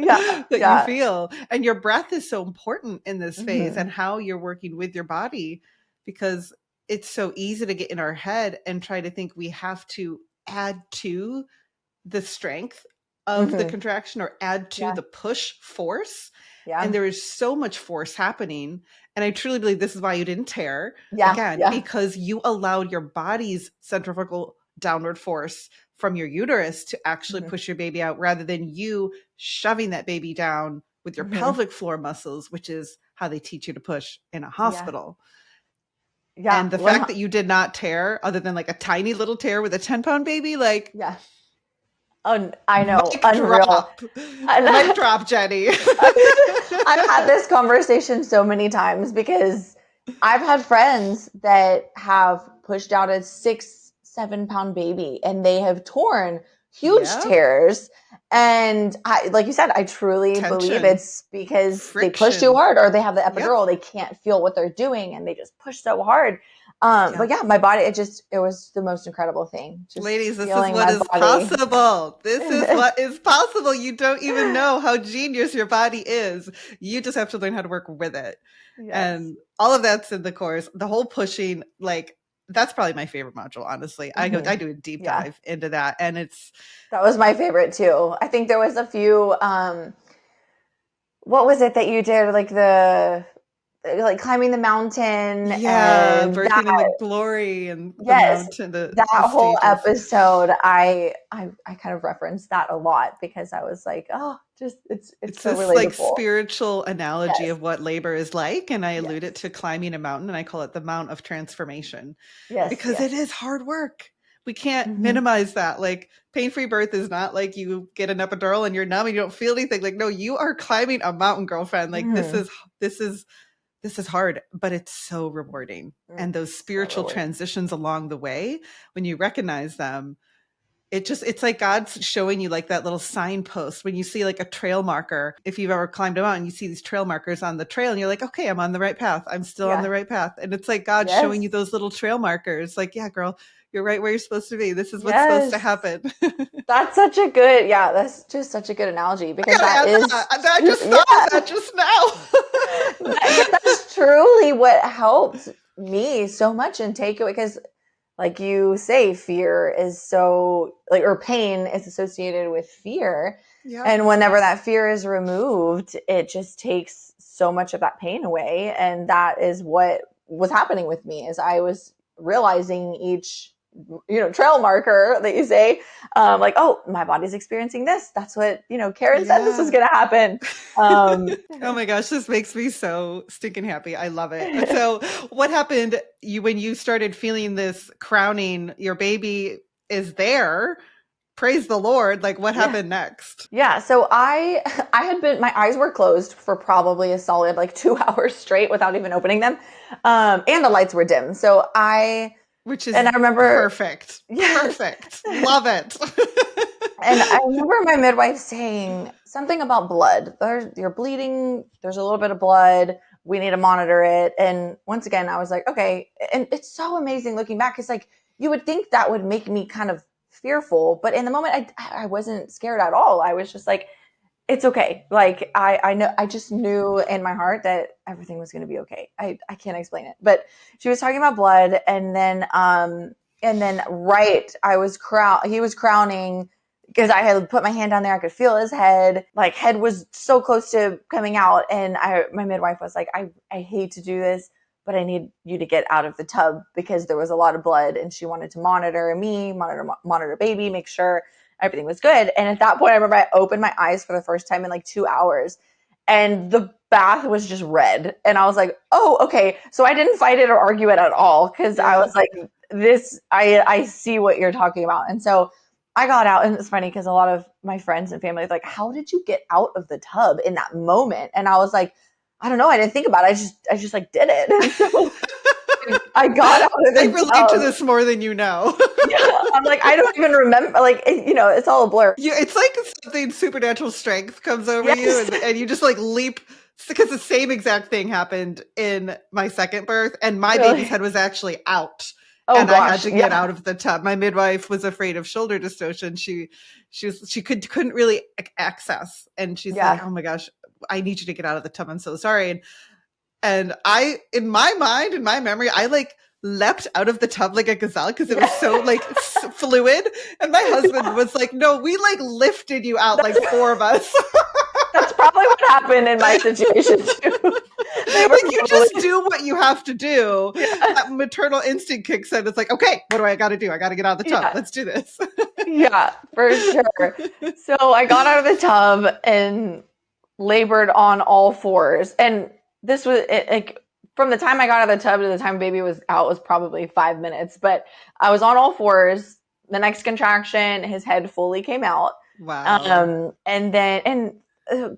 [SPEAKER 2] you feel. And your breath is so important in this phase and how you're working with your body, because it's so easy to get in our head and try to think we have to add to the strength of the contraction or add to the push force. And there is so much force happening. And I truly believe this is why you didn't tear because you allowed your body's centrifugal downward force from your uterus to actually push your baby out rather than you shoving that baby down with your pelvic floor muscles, which is how they teach you to push in a hospital. Yeah. And the fact that you did not tear, other than like a tiny little tear with a 10-pound baby, like,
[SPEAKER 1] I know. Unreal.
[SPEAKER 2] Mic drop, Jenny.
[SPEAKER 1] I've had this conversation so many times because I've had friends that have pushed out a 6-7 pound baby and they have torn huge tears. And like you said, I truly believe it's because they push too hard or they have the epidural. They can't feel what they're doing and they just push so hard. But yeah, my body, it was the most incredible thing. Just
[SPEAKER 2] ladies, this is what is possible. This is what is possible. You don't even know how genius your body is. You just have to learn how to work with it. Yes. And all of that's in the course. The whole pushing, like that's probably my favorite module, honestly. I do a deep dive into that, and
[SPEAKER 1] that was my favorite too. I think there was a few, what was it that you did? Like climbing the mountain and
[SPEAKER 2] birthing in the glory and the
[SPEAKER 1] yes,
[SPEAKER 2] mountain, the
[SPEAKER 1] that whole
[SPEAKER 2] stages.
[SPEAKER 1] episode, I kind of referenced that a lot because I was like, oh, just it's so
[SPEAKER 2] this
[SPEAKER 1] relatable.
[SPEAKER 2] like spiritual analogy of what labor is like, and I allude it to climbing a mountain, and I call it the Mount of Transformation. Because it is hard work. We can't minimize that. Like, pain-free birth is not like you get an epidural and you're numb and you don't feel anything. Like, no, you are climbing a mountain, girlfriend. Like, this is hard, but it's so rewarding. And those spiritual transitions along the way, when you recognize them, it's like God's showing you like that little signpost when you see like a trail marker. If you've ever climbed a mountain, you see these trail markers on the trail and you're like, okay, I'm on the right path. I'm still on the right path. And it's like God showing you those little trail markers. Like, yeah, girl, you're right where you're supposed to be. This is what's supposed to happen.
[SPEAKER 1] That's such a good, that's just such a good analogy because
[SPEAKER 2] I just thought of that just now.
[SPEAKER 1] That's truly what helped me so much in takeaway, because like you say, fear is so like, or pain is associated with fear. Yeah. And whenever that fear is removed, it just takes so much of that pain away. And that is what was happening with me, is I was realizing each, trail marker that you say, like, oh, my body's experiencing this. That's what, Karen said this was going to happen.
[SPEAKER 2] Oh my gosh, this makes me so stinking happy. I love it. So what happened when you started feeling this crowning, your baby is there? Praise the Lord. Like, what happened next?
[SPEAKER 1] Yeah. So I had been, my eyes were closed for probably a solid like 2 hours straight without even opening them. And the lights were dim. So and I remember
[SPEAKER 2] perfect. Perfect. Love it.
[SPEAKER 1] And I remember my midwife saying something about blood. You're bleeding. There's a little bit of blood. We need to monitor it. And once again, I was like, okay. And it's so amazing looking back. It's like, you would think that would make me kind of fearful, but in the moment, I wasn't scared at all. I was just like, it's okay. Like, I know, I just knew in my heart that everything was going to be okay. I can't explain it, but she was talking about blood. And then he was crowning, because I had put my hand down there. I could feel his head. Like, head was so close to coming out. And my midwife was like, I hate to do this, but I need you to get out of the tub because there was a lot of blood. And she wanted to monitor me, monitor baby, make sure everything was good. And at that point, I remember I opened my eyes for the first time in like 2 hours. And the bath was just red. And I was like, oh, okay. So I didn't fight it or argue it at all, because I was like, I see what you're talking about. And so I got out, and it's funny because a lot of my friends and family are like, how did you get out of the tub in that moment? And I was like, I don't know. I didn't think about it. I just like did it. And so I got out of the tub.
[SPEAKER 2] I relate to this more than you know.
[SPEAKER 1] I'm like, I don't even remember. Like, it's all a blur.
[SPEAKER 2] It's like something supernatural strength comes over you, and you just like leap, because the same exact thing happened in my second birth, and my baby's head was actually out. I had to get out of the tub. My midwife was afraid of shoulder dystocia. She couldn't really access, and she's like, "Oh my gosh, I need you to get out of the tub. I'm so sorry." And I, in my mind, in my memory, I like leapt out of the tub like a gazelle because it was so like fluid. And my husband was like, "No, we like lifted you out, like four of us."
[SPEAKER 1] That's probably what happened in my situation too.
[SPEAKER 2] Like, you just do what you have to do. That maternal instinct kicks in. It's like, okay, what do I got to do? I got to get out of the tub. Let's do this.
[SPEAKER 1] Yeah, for sure. So I got out of the tub and labored on all fours. And this was like, from the time I got out of the tub to the time baby was out was probably 5 minutes. But I was on all fours. The next contraction, his head fully came out.
[SPEAKER 2] Wow.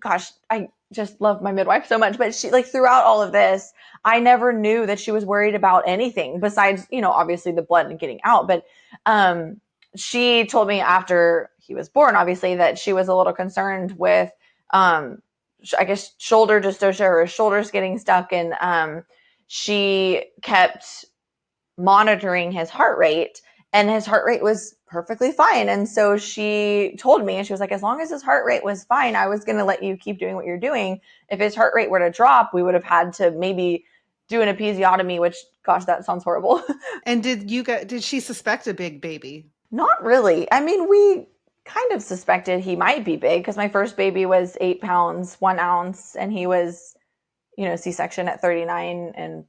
[SPEAKER 1] Gosh, I just love my midwife so much, but she, like, throughout all of this, I never knew that she was worried about anything besides, obviously the blood and getting out. But she told me after he was born, obviously, that she was a little concerned with, I guess, shoulder dystocia, or his shoulders getting stuck. And she kept monitoring his heart rate, and his heart rate was perfectly fine. And so she told me, and she was like, as long as his heart rate was fine, I was going to let you keep doing what you're doing. If his heart rate were to drop, we would have had to maybe do an episiotomy, which, gosh, that sounds horrible.
[SPEAKER 2] And did she suspect a big baby?
[SPEAKER 1] Not really. I mean, we kind of suspected he might be big because my first baby was 8 pounds, 1 ounce, and he was, C-section at 39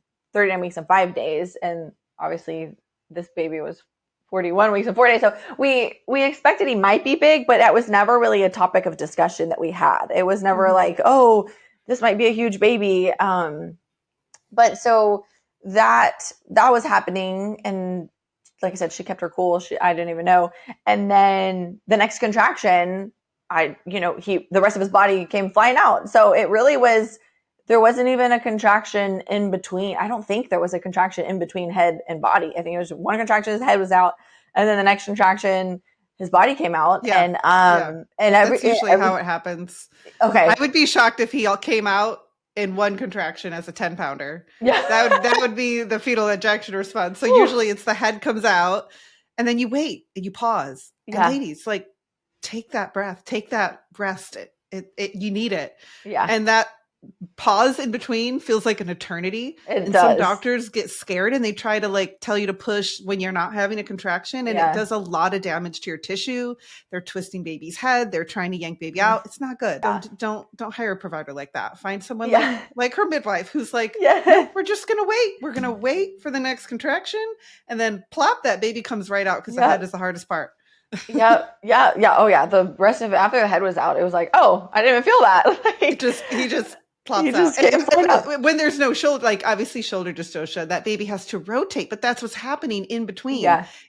[SPEAKER 1] weeks and 5 days. And obviously this baby was 41 weeks and 4 days. So we expected he might be big, but that was never really a topic of discussion that we had. It was never like, oh, this might be a huge baby. But so that was happening, and like I said, she kept her cool. I didn't even know. And then the next contraction, the rest of his body came flying out. So it really was, there wasn't even a contraction in between. I don't think there was a contraction in between head and body. I think it was one contraction, his head was out, and then the next contraction, his body came out.
[SPEAKER 2] Yeah.
[SPEAKER 1] And
[SPEAKER 2] that's usually how it happens.
[SPEAKER 1] Okay.
[SPEAKER 2] I would be shocked if he all came out in one contraction as a 10-pounder.
[SPEAKER 1] Yeah.
[SPEAKER 2] That would be the fetal ejection response. So usually it's the head comes out, and then you wait and you pause. Yeah. And ladies, like, take that breath, take that rest. You need it.
[SPEAKER 1] Yeah.
[SPEAKER 2] And that pause in between feels like an eternity.
[SPEAKER 1] It does.
[SPEAKER 2] Some doctors get scared and they try to like tell you to push when you're not having a contraction, and it does a lot of damage to your tissue. They're twisting baby's head. They're trying to yank baby out. It's not good. Yeah. Don't hire a provider like that. Find someone like her midwife who's like, no, we're just going to wait. We're going to wait for the next contraction, and then plop, that baby comes right out because the head is the hardest part.
[SPEAKER 1] Yeah. Oh yeah. The rest of it, after the head was out, it was like, oh, I didn't even feel that.
[SPEAKER 2] He just plops out. And when there's no shoulder, like obviously shoulder dystocia, that baby has to rotate, but that's what's happening in between.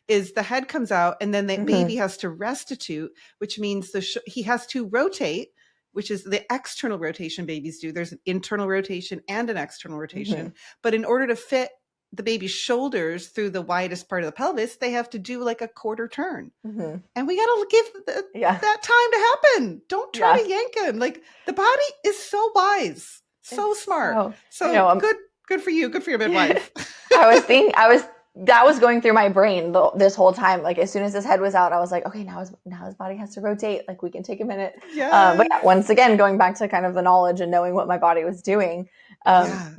[SPEAKER 2] Is the head comes out, and then the baby has to restitute, which means he has to rotate, which is the external rotation babies do. There's an internal rotation and an external rotation, but in order to fit the baby's shoulders through the widest part of the pelvis, they have to do like a quarter turn. And we got to give that time to happen. Don't try to yank him. Like, the body is so wise, so smart. So good for you. Good for your midwife.
[SPEAKER 1] That was going through my brain this whole time. Like, as soon as his head was out, I was like, okay, now his body has to rotate. Like, we can take a minute. But once again, going back to kind of the knowledge and knowing what my body was doing. But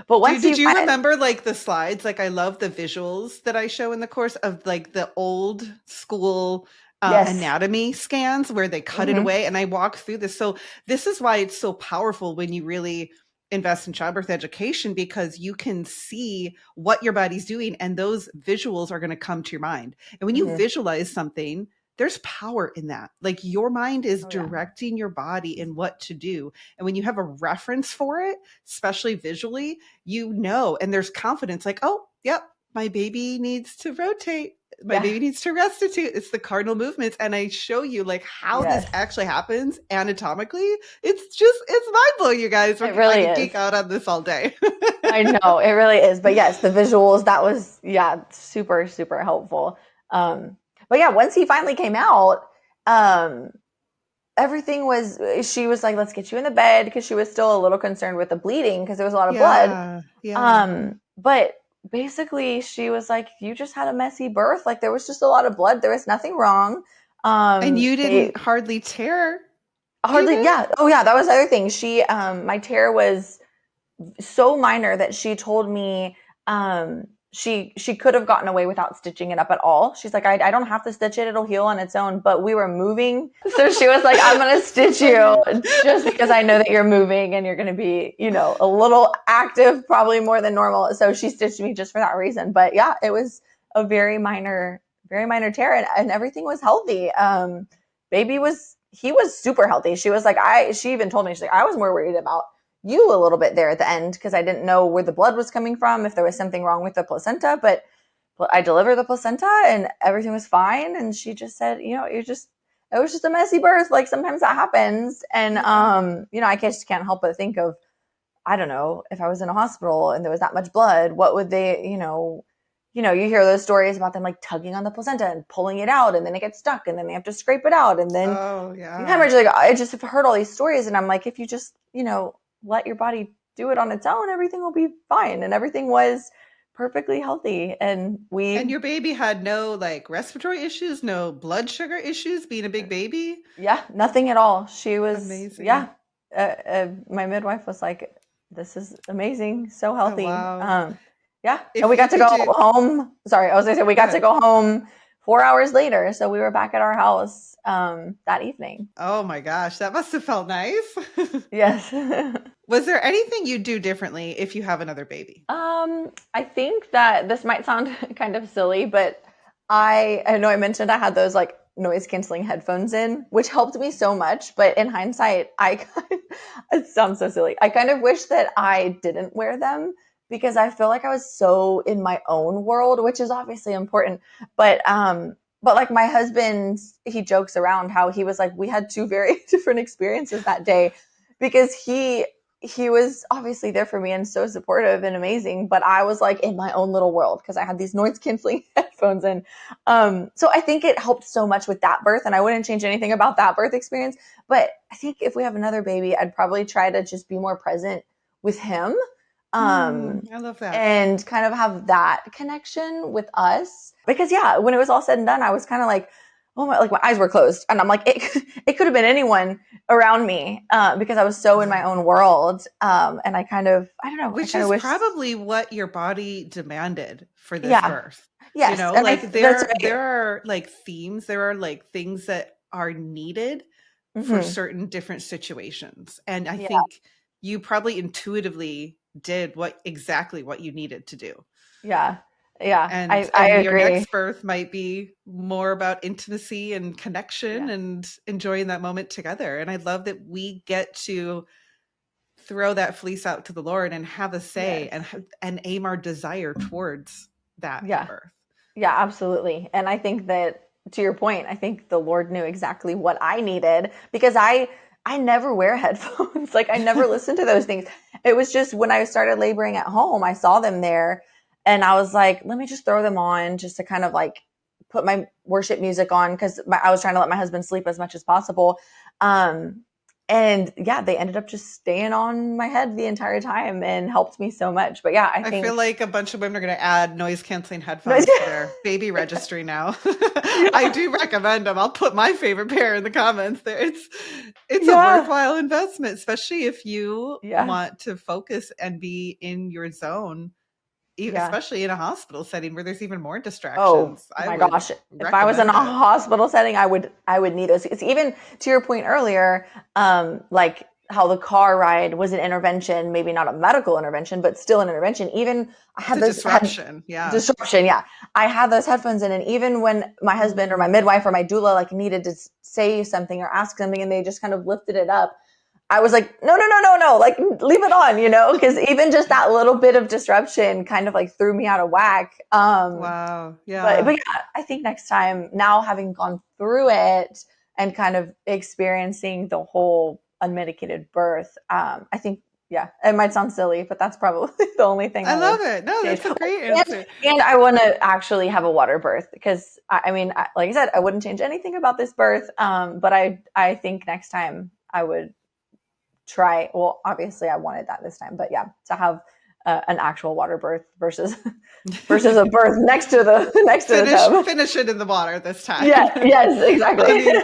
[SPEAKER 1] once
[SPEAKER 2] did you remember like the slides? Like, I love the visuals that I show in the course of like the old school anatomy scans where they cut it away, and I walk through this. So this is why it's so powerful when you really invest in childbirth education, because you can see what your body's doing, and those visuals are going to come to your mind. And when you visualize something, there's power in that. Like, your mind is directing your body in what to do. And when you have a reference for it, especially visually, and there's confidence, like, oh, yep, my baby needs to rotate. My baby needs to restitute. It's the cardinal movements. And I show you like how this actually happens anatomically. It's mind blowing, you guys.
[SPEAKER 1] It really is.
[SPEAKER 2] Geek out on this all day.
[SPEAKER 1] I know, it really is. But yes, the visuals, that was, super, super helpful. But once he finally came out, everything she was like, let's get you in the bed, because she was still a little concerned with the bleeding because there was a lot of blood. But basically she was like, you just had a messy birth. Like, there was just a lot of blood. There was nothing wrong.
[SPEAKER 2] And you didn't hardly tear.
[SPEAKER 1] Hardly. Yeah. Oh yeah. That was the other thing. She, my tear was so minor that she told me, she could have gotten away without stitching it up at all. She's like, I don't have to stitch it. It'll heal on its own. But we were moving. So she was like, I'm going to stitch you just because I know that you're moving and you're going to be, a little active, probably more than normal. So she stitched me just for that reason. But yeah, it was a very minor tear, and everything was healthy. He was super healthy. She was like, she even told me, she's like, I was more worried about you a little bit there at the end, because I didn't know where the blood was coming from, if there was something wrong with the placenta, but I delivered the placenta and everything was fine. And she just said, it was just a messy birth. Like, sometimes that happens. And, I just can't help but think of, I don't know, if I was in a hospital and there was that much blood, what would they, you hear those stories about them like tugging on the placenta and pulling it out, and then it gets stuck, and then they have to scrape it out, and then hemorrhage. Like, I just have heard all these stories, and I'm like, if you just, let your body do it on its own, everything will be fine. And everything was perfectly healthy. And
[SPEAKER 2] your baby had no like respiratory issues, no blood sugar issues, being a big baby.
[SPEAKER 1] Yeah, nothing at all. She was
[SPEAKER 2] amazing.
[SPEAKER 1] Yeah. My midwife was like, this is amazing. So
[SPEAKER 2] Oh,
[SPEAKER 1] healthy.
[SPEAKER 2] wow.
[SPEAKER 1] Yeah. And
[SPEAKER 2] If
[SPEAKER 1] we
[SPEAKER 2] you
[SPEAKER 1] got to
[SPEAKER 2] could
[SPEAKER 1] go
[SPEAKER 2] do,
[SPEAKER 1] home. Sorry, I was gonna say we
[SPEAKER 2] go
[SPEAKER 1] got to
[SPEAKER 2] ahead.
[SPEAKER 1] go home 4 hours later. So we were back at our house that evening.
[SPEAKER 2] Oh my gosh, that must have felt nice.
[SPEAKER 1] Yes.
[SPEAKER 2] Was there anything you'd do differently if you have another baby?
[SPEAKER 1] I think that this might sound kind of silly, but I know I mentioned I had those like noise canceling headphones in, which helped me so much. But in hindsight, it sounds so silly. I kind of wish that I didn't wear them because I feel like I was so in my own world, which is obviously important. But like my husband, he jokes around how he was like, we had two very different experiences that day because he was obviously there for me and so supportive and amazing, but I was like in my own little world because I had these noise canceling headphones in. So I think it helped so much with that birth, and I wouldn't change anything about that birth experience. But I think if we have another baby, I'd probably try to just be more present with him,
[SPEAKER 2] I love that.
[SPEAKER 1] and kind of have that connection with us. Because yeah, when it was all said and done, I was kind of like, oh my, like my eyes were closed, and I'm like, it could have been anyone around me because I was so in my own world. And I don't know, I
[SPEAKER 2] Which
[SPEAKER 1] kind of
[SPEAKER 2] is
[SPEAKER 1] wish,
[SPEAKER 2] probably what your body demanded for this
[SPEAKER 1] yeah,
[SPEAKER 2] birth. You
[SPEAKER 1] yes,
[SPEAKER 2] know,
[SPEAKER 1] and
[SPEAKER 2] like
[SPEAKER 1] that's
[SPEAKER 2] there
[SPEAKER 1] right.
[SPEAKER 2] are like themes, there are like things that are needed for
[SPEAKER 1] Hmm.
[SPEAKER 2] certain different situations. And I
[SPEAKER 1] Yeah,
[SPEAKER 2] think you probably intuitively did exactly what you needed to do.
[SPEAKER 1] yeah, yeah. I
[SPEAKER 2] And your
[SPEAKER 1] agree.
[SPEAKER 2] next birth might be more about intimacy and connection
[SPEAKER 1] Yeah,
[SPEAKER 2] and enjoying that moment together. And I love that we get to throw that fleece out to the Lord and have a say
[SPEAKER 1] yes,
[SPEAKER 2] and aim our desire towards that
[SPEAKER 1] yeah.
[SPEAKER 2] birth.
[SPEAKER 1] Yeah, absolutely. And I think that to your point, I think the Lord knew exactly what I needed because I never wear headphones. Like I never listened to those things. It was just when I started laboring at home, I saw them there and I was like, let me just throw them on just to kind of like put my worship music on because I was trying to let my husband sleep as much as possible. Um, and yeah, they ended up just staying on my head the entire time and helped me so much. But yeah, I
[SPEAKER 2] I feel
[SPEAKER 1] think
[SPEAKER 2] like a bunch of women are going to add noise canceling
[SPEAKER 1] no,
[SPEAKER 2] headphones to their baby registry now. I
[SPEAKER 1] yeah,
[SPEAKER 2] do recommend them. I'll put my favorite pair in the comments there. It's a
[SPEAKER 1] yeah,
[SPEAKER 2] worthwhile investment, especially if you
[SPEAKER 1] yeah.
[SPEAKER 2] want to focus and be in your zone,
[SPEAKER 1] Yeah.
[SPEAKER 2] especially in a hospital setting where there's even more
[SPEAKER 1] Oh
[SPEAKER 2] distractions. I
[SPEAKER 1] my
[SPEAKER 2] would
[SPEAKER 1] gosh. If I was in a
[SPEAKER 2] recommend it.
[SPEAKER 1] hospital setting, I would need those. It's even to your point earlier, like how the car ride was an intervention, maybe not a medical intervention, but still an intervention. Even I
[SPEAKER 2] It's
[SPEAKER 1] had
[SPEAKER 2] a
[SPEAKER 1] those had
[SPEAKER 2] disruption. Yeah.
[SPEAKER 1] disruption. Yeah. I had those headphones in, and even when my husband or my
[SPEAKER 2] Mm.
[SPEAKER 1] midwife or my doula like needed to say something or ask something and they just kind of lifted it up, I was like, no, no, no, no, no, like leave it on, because even just that little bit of disruption kind of like threw me out of whack.
[SPEAKER 2] Wow.
[SPEAKER 1] But
[SPEAKER 2] Yeah.
[SPEAKER 1] yeah, I think next time, now having gone through it and kind of experiencing the whole unmedicated birth, I think yeah, it might sound silly, but that's probably the only thing
[SPEAKER 2] I
[SPEAKER 1] I would
[SPEAKER 2] love it. No,
[SPEAKER 1] change.
[SPEAKER 2] that's a great
[SPEAKER 1] And
[SPEAKER 2] answer.
[SPEAKER 1] and I want to actually have a water birth because I mean, like I said, I wouldn't change anything about this birth. But I think next time I would try. Well, obviously I wanted that this time, but yeah, to have an actual water birth versus versus a birth next to the next to the tub.
[SPEAKER 2] Finish it in the water this time.
[SPEAKER 1] Yeah. Yes.
[SPEAKER 2] I
[SPEAKER 1] Exactly.
[SPEAKER 2] mean,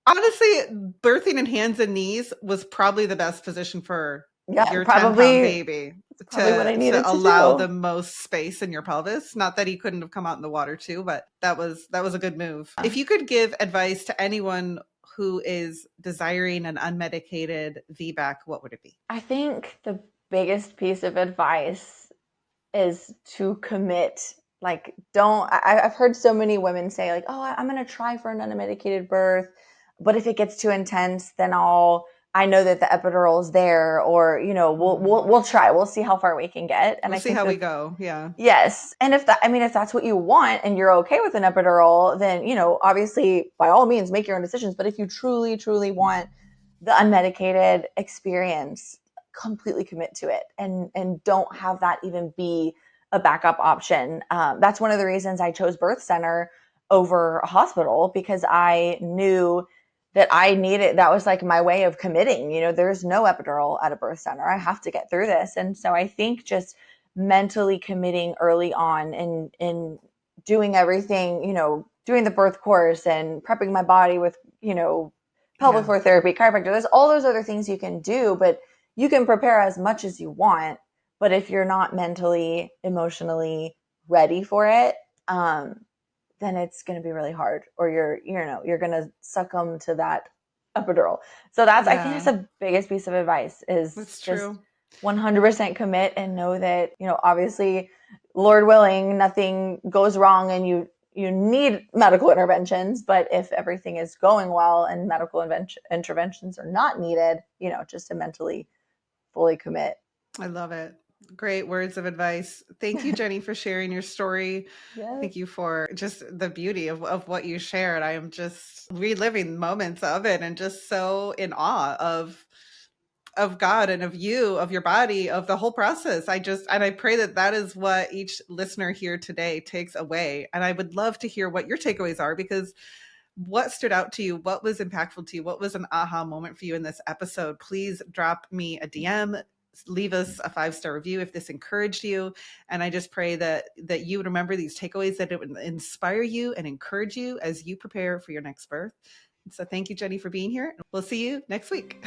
[SPEAKER 2] honestly, birthing in hands and knees was probably the best position for
[SPEAKER 1] Yeah.
[SPEAKER 2] your 10-pound
[SPEAKER 1] Probably.
[SPEAKER 2] baby
[SPEAKER 1] It's probably what I
[SPEAKER 2] to
[SPEAKER 1] needed to
[SPEAKER 2] allow the
[SPEAKER 1] do.
[SPEAKER 2] most space in your pelvis. Not that he couldn't have come out in the water too, but that was a good move. If you could give advice to anyone who is desiring an unmedicated VBAC, what would it be?
[SPEAKER 1] I think the biggest piece of advice is to commit. Like, don't. I've heard so many women say, like, "Oh, I'm going to try for an unmedicated birth, but if it gets too intense, then I know that the epidural is there, or
[SPEAKER 2] Mm.
[SPEAKER 1] we'll try. We'll see how far we can get." And
[SPEAKER 2] We'll
[SPEAKER 1] I
[SPEAKER 2] see
[SPEAKER 1] think
[SPEAKER 2] how we
[SPEAKER 1] that
[SPEAKER 2] go. Yeah.
[SPEAKER 1] yes, and if that's what you want and you're okay with an epidural, then obviously by all means make your own decisions. But if you truly, truly want the unmedicated experience, completely commit to it and don't have that even be a backup option. That's one of the reasons I chose birth center over a hospital because I knew that I needed that was like my way of committing. There's no epidural at a birth center. I have to get through this. And so I think just mentally committing early on and doing everything, doing the birth course and prepping my body with, pelvic
[SPEAKER 2] Yeah.
[SPEAKER 1] floor therapy, chiropractor. There's all those other things you can do, but you can prepare as much as you want, but if you're not mentally, emotionally ready for it, then it's going to be really hard, or you're going to succumb to that epidural. So I think that's the biggest piece of advice is
[SPEAKER 2] That's
[SPEAKER 1] just
[SPEAKER 2] true.
[SPEAKER 1] 100% commit and know that, obviously, Lord willing, nothing goes wrong and you need medical interventions, but if everything is going well and medical interventions are not needed, just to mentally fully commit.
[SPEAKER 2] I love it. Great words of advice. Thank you, Jenny, for sharing your story.
[SPEAKER 1] Yes.
[SPEAKER 2] Thank you for just the beauty of what you shared. I am just reliving moments of it and just so in awe of God and of you, of your body, of the whole process. And I pray that is what each listener here today takes away. And I would love to hear what your takeaways are, because what stood out to you? What was impactful to you? What was an aha moment for you in this episode? Please drop me a DM, leave us a 5-star review if this encouraged you. And I just pray that you would remember these takeaways, that it would inspire you and encourage you as you prepare for your next birth. So thank you, Jenny, for being here. We'll see you next week.